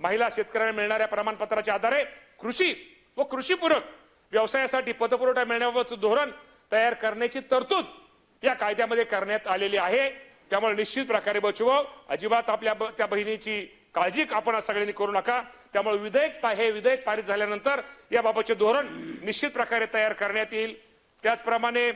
महिला शेतकऱ्यांना मिळणाऱ्या प्रमाणपत्राच्या आधारे कृषी व कृषीपूरक व्यवसायासाठी पतपुरवठा मिळण्याबाबतचं धोरण तयार करण्याची तरतूद या कायद्यामध्ये करण्यात आलेली आहे। त्यामुळे निश्चित प्रकारे बचूभाऊ अजिबात आपल्या त्या बहिणीची काळजी आपण सगळ्यांनी करू नका। त्यामुळे विधेयक पारित झाल्यानंतर याबाबतचे धोरण निश्चित प्रकारे तयार करण्यात येईल। त्याचप्रमाणे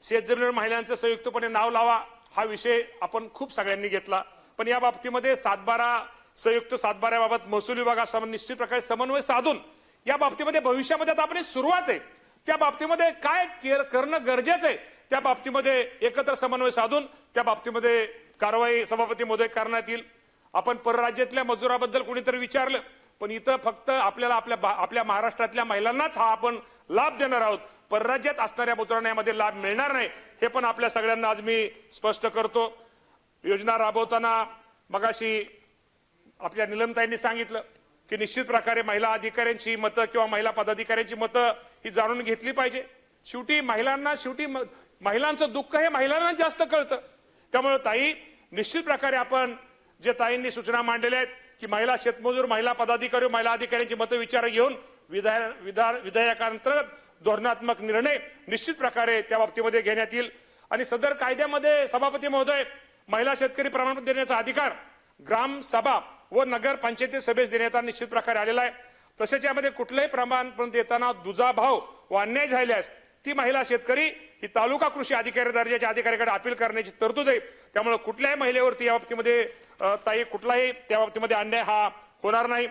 शेतजमिनीवर महिलांचं संयुक्तपणे नाव लावा हा विषय आपण खूप सगळ्यांनी घेतला, पण या बाबतीमध्ये संयुक्त सातबाऱ्याबाबत महसूल विभागासमोर निश्चित प्रकारे समन्वय साधून या बाबतीमध्ये भविष्यामध्ये आता आपण सुरुवात आहे त्या बाबतीमध्ये काय करणं गरजेचं आहे त्या बाबतीमध्ये एकत्र समन्वय साधून त्या बाबतीमध्ये कारवाई सभापती महोदय करण्यात येईल। आपण परराज्यातल्या मजुराबद्दल कोणीतरी विचारलं, पण इथं फक्त आपल्याला आपल्या महाराष्ट्रातल्या महिलांनाच हा आपण लाभ देणार आहोत, परराज्यात असणाऱ्या मजुरांना यामध्ये लाभ मिळणार नाही हे पण आपल्या सगळ्यांना आज मी स्पष्ट करतो। योजना राबवताना मगाशी आपल्या निलमताईंनी सांगितलं की निश्चित प्रकारे महिला अधिकाऱ्यांची मतं किंवा महिला पदाधिकाऱ्यांची मतं ही जाणून घेतली पाहिजे। शेवटी महिलांचं दुःख हे महिलांना जास्त कळतं। त्यामुळे ताई निश्चित प्रकारे आपण जे ताईंनी सूचना मांडलेल्या आहेत की महिला शेतमजूर महिला पदाधिकारी महिला अधिकाऱ्यांची मतं विचार घेऊन विधेयकांतर्गत धोरणात्मक निर्णय निश्चित प्रकारे त्या बाबतीमध्ये घेण्यात येईल। आणि सदर कायद्यामध्ये सभापती महोदय महिला शेतकरी प्रमाणपत्र देण्याचा अधिकार ग्रामसभा व नगर पंचायती सभेस देण्यात निश्चित प्रकारे आलेला आहे। तसेच यामध्ये कुठलेही प्रमाणपत्र देताना दुजाभाव व अन्याय झाल्यास ती महिला शेतकरी ही तालुका कृषी अधिकारी दर्जाच्या अधिकाऱ्याकडे अपील करण्याची तरतूद आहे। त्यामुळे कुठल्याही महिलेवरती या बाबतीमध्ये ताई कुठलाही त्या बाबतीमध्ये अन्याय हा होणार नाही।